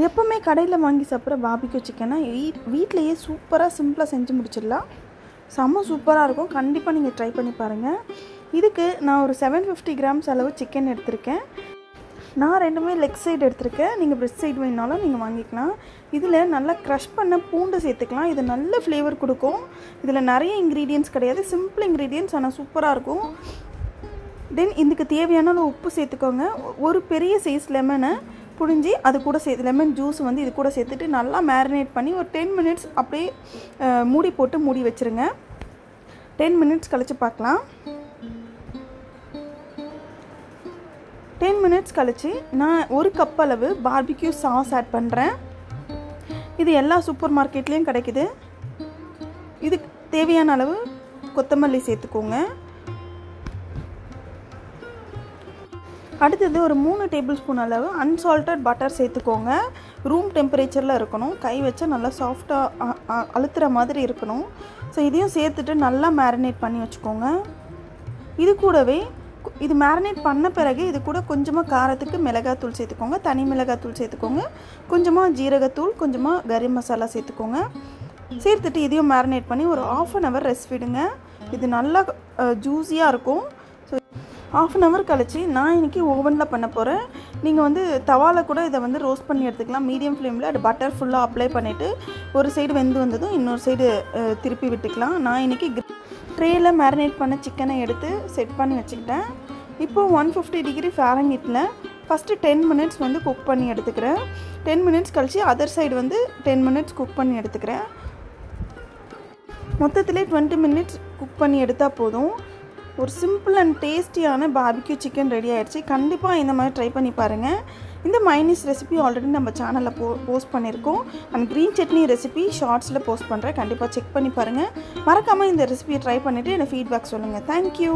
எப்போவுமே கடையில் வாங்கி சாப்பிட்ற பார்பிக்யூ சிக்கனை வீட்டிலையே சூப்பராக சிம்பிளாக செஞ்சு முடிச்சிடலாம். செம்ம சூப்பராக இருக்கும். கண்டிப்பாக நீங்கள் ட்ரை பண்ணி பாருங்கள். இதுக்கு நான் ஒரு 750 கிராம்ஸ் அளவு சிக்கன் எடுத்திருக்கேன். நான் ரெண்டுமே லெக் சைடு எடுத்திருக்கேன். நீங்கள் பிரெஸ்ட் சைடு வேணாலும் நீங்கள் வாங்கிக்கலாம். இதில் நல்லா க்ரஷ் பண்ண பூண்டு சேர்த்துக்கலாம். இது நல்ல ஃப்ளேவர் கொடுக்கும். இதில் நிறைய இன்க்ரீடியன்ட்ஸ் கிடையாது, சிம்பிள் இன்க்ரீடியன்ட்ஸ், ஆனால் சூப்பராக இருக்கும். தென் இதுக்கு தேவையான உப்பு சேர்த்துக்கோங்க. ஒரு பெரிய சைஸ் லெமனை புழிஞ்சி அது கூட சேர்த்து லெமன் ஜூஸ் வந்து இது கூட சேர்த்துட்டு நல்லா மேரினேட் பண்ணி ஒரு 10 மினிட்ஸ் அப்படியே மூடி போட்டு மூடி வச்சுருங்க. 10 மினிட்ஸ் கழித்து பார்க்கலாம். 10 மினிட்ஸ் கழித்து நான் ஒரு கப் அளவு பார்பிக்யூ சாஸ் ஆட் பண்ணுறேன். இது எல்லா சூப்பர் மார்க்கெட்லேயும் கிடைக்குது. இதுக்கு தேவையான அளவு கொத்தமல்லி சேர்த்துக்கோங்க. அடுத்தது ஒரு 3 டேபிள் ஸ்பூன் அளவு அன்சால்ட்டட் பட்டர் சேர்த்துக்கோங்க. ரூம் டெம்பரேச்சரில் இருக்கணும். கை வச்சா நல்லா சாஃப்டாக அழுத்துற மாதிரி இருக்கணும். ஸோ இதையும் சேர்த்துட்டு நல்லா மேரினேட் பண்ணி வச்சுக்கோங்க. இது கூடவே இது மேரினேட் பண்ண பிறகு இது கூட கொஞ்சமாக காரத்துக்கு மிளகாத்தூள் சேர்த்துக்கோங்க. தனி மிளகாத்தூள் சேர்த்துக்கோங்க. கொஞ்சமாக ஜீரகத்தூள், கொஞ்சமாக கரம் மசாலா சேர்த்துக்கோங்க. சேர்த்துட்டு இதையும் மேரினேட் பண்ணி ஒரு 1/2 அன் ஹவர் ரெஸ்ட் விடுங்க. இது நல்லா ஜூஸியாக இருக்கும். ஸோ 1/2 அன் ஹவர் கழித்து நான் இன்றைக்கி ஓவனில் பண்ண போகிறேன். நீங்கள் வந்து தவாவில் கூட இதை வந்து ரோஸ்ட் பண்ணி எடுத்துக்கலாம். மீடியம் ஃப்ளேமில் அது பட்டர் ஃபுல்லாக அப்ளை பண்ணிவிட்டு ஒரு சைடு வெந்து வந்ததும் இன்னொரு சைடு திருப்பி விட்டுக்கலாம். நான் இன்றைக்கி ட்ரேயில் மேரினேட் பண்ண சிக்கனை எடுத்து செட் பண்ணி வச்சுக்கிட்டேன். இப்போது 150 டிகிரி ஃபாரன்ஹீட்டில் ஃபஸ்ட்டு 10 மினிட்ஸ் வந்து குக் பண்ணி எடுத்துக்கிறேன். 10 மினிட்ஸ் கழித்து அதர் சைடு வந்து 10 மினிட்ஸ் குக் பண்ணி எடுத்துக்கிறேன். மொத்தத்திலே 20 மினிட்ஸ் குக் பண்ணி எடுத்தால் போதும். ஒரு சிம்பிள் அண்ட் டேஸ்டியான பார்பிக்யூ சிக்கன் ரெடி ஆகிடுச்சு. கண்டிப்பாக இந்த மாதிரி ட்ரை பண்ணி பாருங்கள். இந்த மைனீஸ் ரெசிபி ஆல்ரெடி நம்ம சேனலில் போஸ்ட் பண்ணியிருக்கோம். அண்ட் க்ரீன் சட்னி ரெசிபி ஷார்ட்ஸில் போஸ்ட் பண்ணுறேன். கண்டிப்பாக செக் பண்ணி பாருங்கள். மறக்காமல் இந்த ரெசிபியை ட்ரை பண்ணிவிட்டு எனக்கு ஃபீட்பேக் சொல்லுங்கள். தேங்க்யூ.